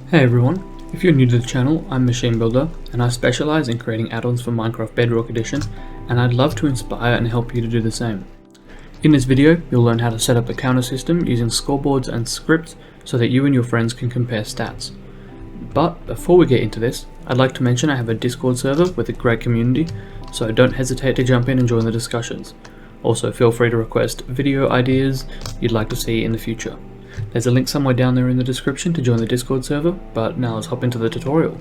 Hey everyone, if you're new to the channel, I'm Machine Builder and I specialise in creating add-ons for Minecraft Bedrock Edition, and I'd love to inspire and help you to do the same. In this video, you'll learn how to set up a counter system using scoreboards and scripts so that you and your friends can compare stats. But before we get into this, I'd like to mention I have a Discord server with a great community, so don't hesitate to jump in and join the discussions. Also, feel free to request video ideas you'd like to see in the future. There's a link somewhere down there in the description to join the Discord server, but now let's hop into the tutorial.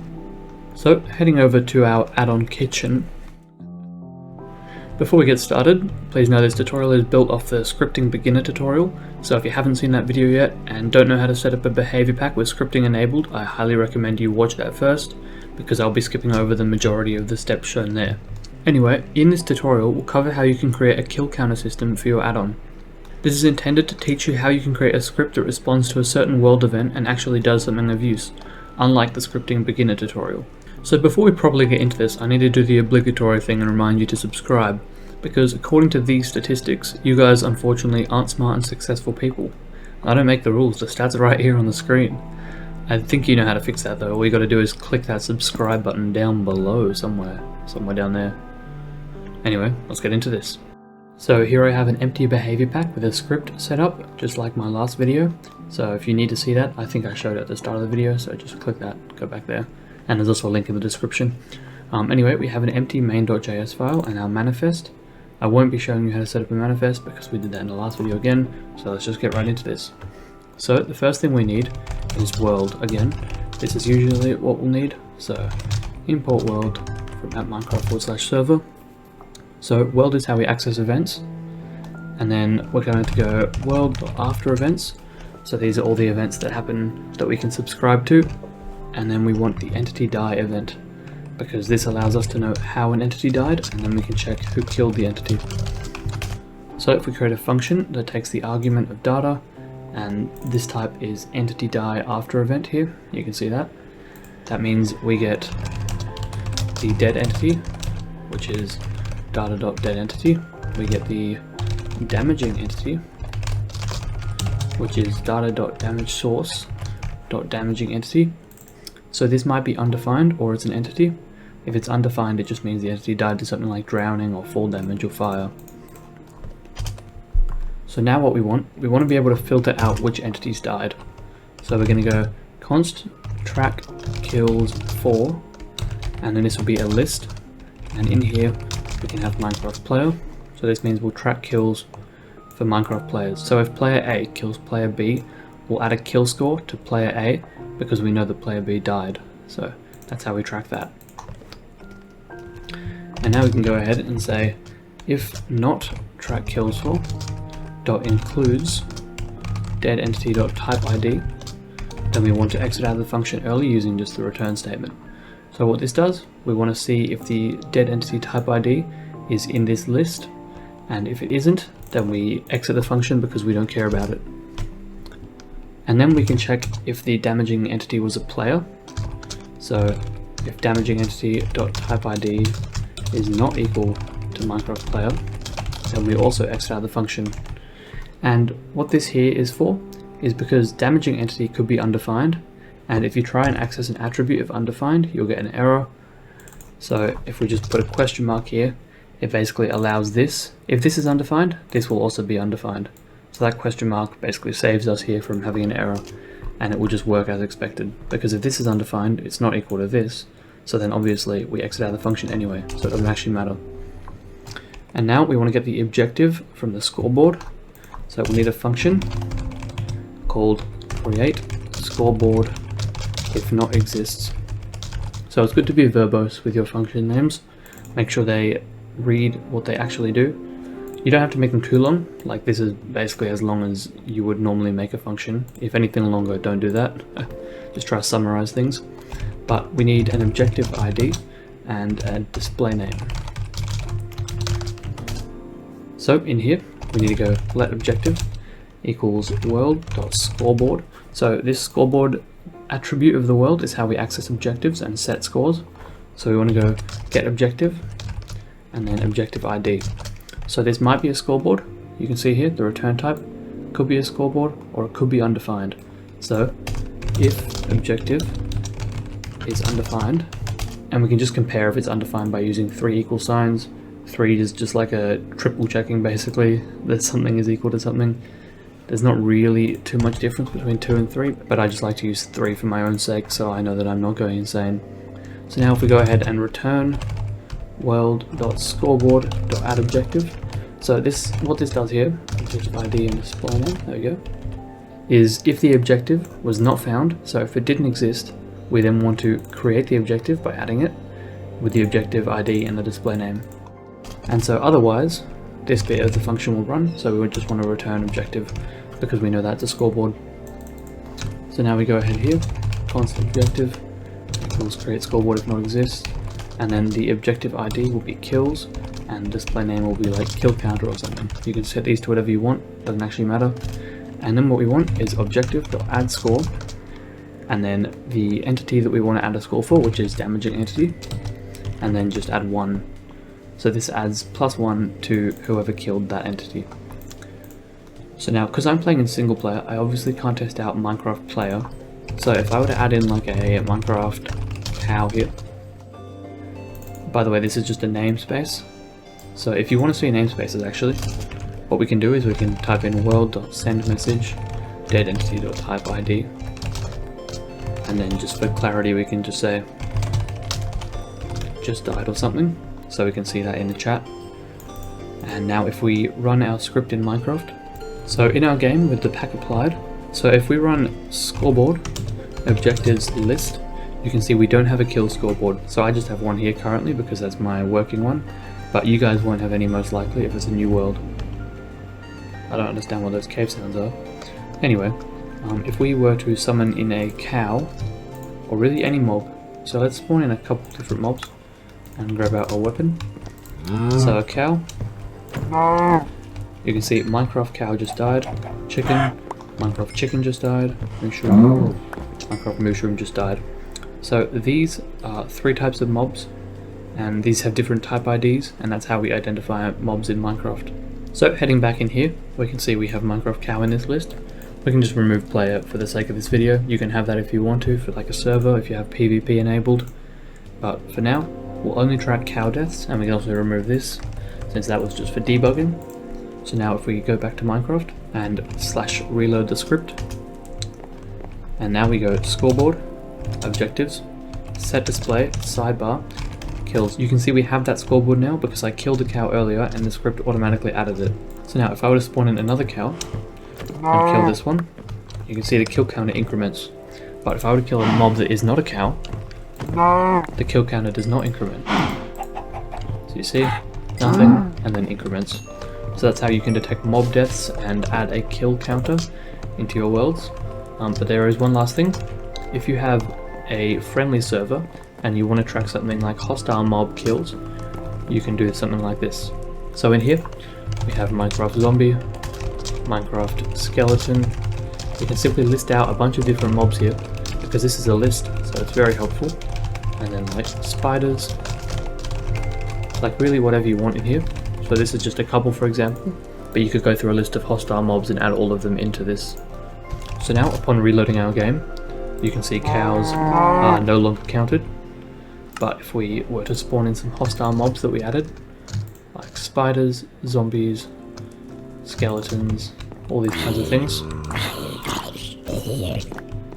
So, heading over to our add-on kitchen. Before we get started, please know this tutorial is built off the scripting beginner tutorial, so if you haven't seen that video yet and don't know how to set up a behavior pack with scripting enabled, I highly recommend you watch that first, because I'll be skipping over the majority of the steps shown there. Anyway, in this tutorial we'll cover how you can create a kill counter system for your add-on. This is intended to teach you how you can create a script that responds to a certain world event and actually does something of use, unlike the scripting beginner tutorial. So before we properly get into this, I need to do the obligatory thing and remind you to subscribe, because according to these statistics, you guys unfortunately aren't smart and successful people. I don't make the rules, the stats are right here on the screen. I think you know how to fix that though. All you gotta do is click that subscribe button down below somewhere down there. Anyway, let's get into this. So here I have an empty behavior pack with a script set up, just like my last video. So if you need to see that, I think I showed it at the start of the video, so just click that, go back there. And there's also a link in the description. Anyway, we have an empty main.js file and our manifest. I won't be showing you how to set up a manifest because we did that in the last video again, so let's just get right into this. So the first thing we need is world again. This is usually what we'll need, so import world from @minecraft/server. So world is how we access events, and then we're going to go world.after events. So these are all the events that happen that we can subscribe to, and then we want the entity die event, because this allows us to know how an entity died, and then we can check who killed the entity. So if we create a function that takes the argument of data, and this type is entity die after event here, you can see that. That means we get the dead entity, which is data.deadEntity. We get the damaging entity, which is data.damageSource.damagingEntity. So this might be undefined or it's an entity. If it's undefined, it just means the entity died to something like drowning or fall damage or fire. So now what we want to be able to filter out which entities died. So we're going to go const track kills for, and then this will be a list, and in here we can have Minecraft player. So this means we'll track kills for Minecraft players. So if player A kills player B, we'll add a kill score to player A because we know that player B died. So that's how we track that. And now we can go ahead and say if not track kills for dot includes dead entity dot type ID, then we want to exit out of the function early using just the return statement. So what this does, we want to see if the dead entity type ID is in this list, and if it isn't, then we exit the function because we don't care about it. And then we can check if the damaging entity was a player. So if damaging entity dot type ID is not equal to Minecraft player, then we also exit out of the function. And what this here is for is because damaging entity could be undefined, and if you try and access an attribute of undefined, you'll get an error. So if we just put a question mark here, it basically allows this. If this is undefined, this will also be undefined. So that question mark basically saves us here from having an error, and it will just work as expected. Because if this is undefined, it's not equal to this, so then obviously we exit out of the function anyway, so it doesn't actually matter. And now we want to get the objective from the scoreboard. So we need a function called create scoreboard if not exists. So it's good to be verbose with your function names. Make sure they read what they actually do. You don't have to make them too long, like this is basically as long as you would normally make a function. If anything longer, don't do that. Just try to summarize things. But we need an objective ID and a display name. So in here, we need to go let objective equals world.scoreboard. So this scoreboard attribute of the world is how we access objectives and set scores. So we want to go get objective and then objective ID. So this might be a scoreboard. You can see here the return type could be a scoreboard or it could be undefined. So if objective is undefined, and we can just compare if it's undefined by using 3 equal signs. 3 is just like a triple checking basically that something is equal to something. There's not really too much difference between 2 and 3, but I just like to use 3 for my own sake so I know that I'm not going insane. So now if we go ahead and return world.scoreboard.addObjective, so what this does here, objective ID and display name, there we go, is if the objective was not found, so if it didn't exist, we then want to create the objective by adding it with the objective ID and the display name. And so otherwise, this bit of the function will run, so we would just want to return objective because we know that's a scoreboard. So now we go ahead here, const objective equals create scoreboard if not exists, and then the objective ID will be kills, and display name will be like kill counter or something. You can set these to whatever you want, doesn't actually matter. And then what we want is objective.addScore, and then the entity that we want to add a score for, which is damaging entity, and then just add 1. So this adds +1 to whoever killed that entity. So now, because I'm playing in single player, I obviously can't test out Minecraft player. So if I were to add in like a Minecraft cow here, by the way, this is just a namespace. So if you want to see namespaces actually, what we can do is we can type in world.sendMessage deadentity.typeID, and then just for clarity we can just say just died or something, so we can see that in the chat. And now if we run our script in Minecraft, so in our game with the pack applied, so if we run scoreboard objectives list, you can see we don't have a kill scoreboard. So I just have one here currently because that's my working one, but you guys won't have any most likely if it's a new world. I don't understand what those cave sounds are. Anyway, if we were to summon in a cow, or really any mob, so let's spawn in a couple different mobs and grab out a weapon. So a cow, you can see Minecraft cow just died, chicken, Minecraft chicken just died, mushroom, Minecraft mushroom just died. So these are 3 types of mobs, and these have different type IDs, and that's how we identify mobs in Minecraft. So heading back in here, we can see we have Minecraft cow in this list. We can just remove player for the sake of this video. You can have that if you want to, for like a server, if you have PvP enabled. But for now, we'll only track cow deaths, and we can also remove this, since that was just for debugging. So now if we go back to Minecraft and /reload the script, and now we go to scoreboard, objectives, set display, sidebar, kills. You can see we have that scoreboard now because I killed a cow earlier and the script automatically added it. So now if I were to spawn in another cow and kill this one, you can see the kill counter increments. But if I were to kill a mob that is not a cow, the kill counter does not increment. So you see, nothing, and then increments. So that's how you can detect mob deaths and add a kill counter into your worlds. But there is one last thing. If you have a friendly server and you want to track something like hostile mob kills, you can do something like this. So in here, we have Minecraft zombie, Minecraft skeleton. You can simply list out a bunch of different mobs here, because this is a list, so it's very helpful. And then like spiders, like really whatever you want in here. So this is just a couple for example, but you could go through a list of hostile mobs and add all of them into this. So now upon reloading our game, you can see cows are no longer counted. But if we were to spawn in some hostile mobs that we added, like spiders, zombies, skeletons, all these kinds of things,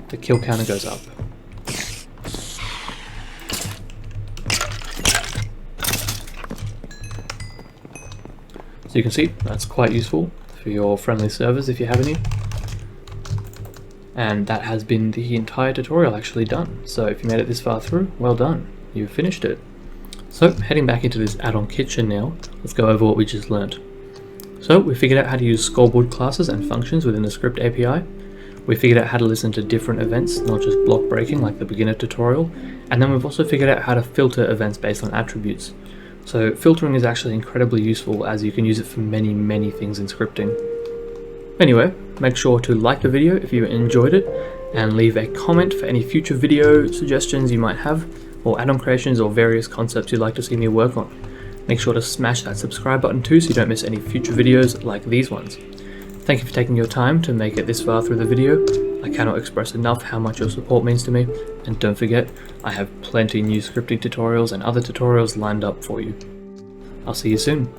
the kill counter goes up. So you can see that's quite useful for your friendly servers if you have any. And that has been the entire tutorial actually done. So if you made it this far through, well done, you've finished it. So heading back into this add-on kitchen now, let's go over what we just learnt. So we figured out how to use scoreboard classes and functions within the script API. We figured out how to listen to different events, not just block breaking like the beginner tutorial. And then we've also figured out how to filter events based on attributes. So filtering is actually incredibly useful as you can use it for many things in scripting. Anyway, make sure to like the video if you enjoyed it, and leave a comment for any future video suggestions you might have, or add-on creations or various concepts you'd like to see me work on. Make sure to smash that subscribe button too so you don't miss any future videos like these ones. Thank you for taking your time to make it this far through the video, I cannot express enough how much your support means to me, and don't forget, I have plenty new scripting tutorials and other tutorials lined up for you. I'll see you soon.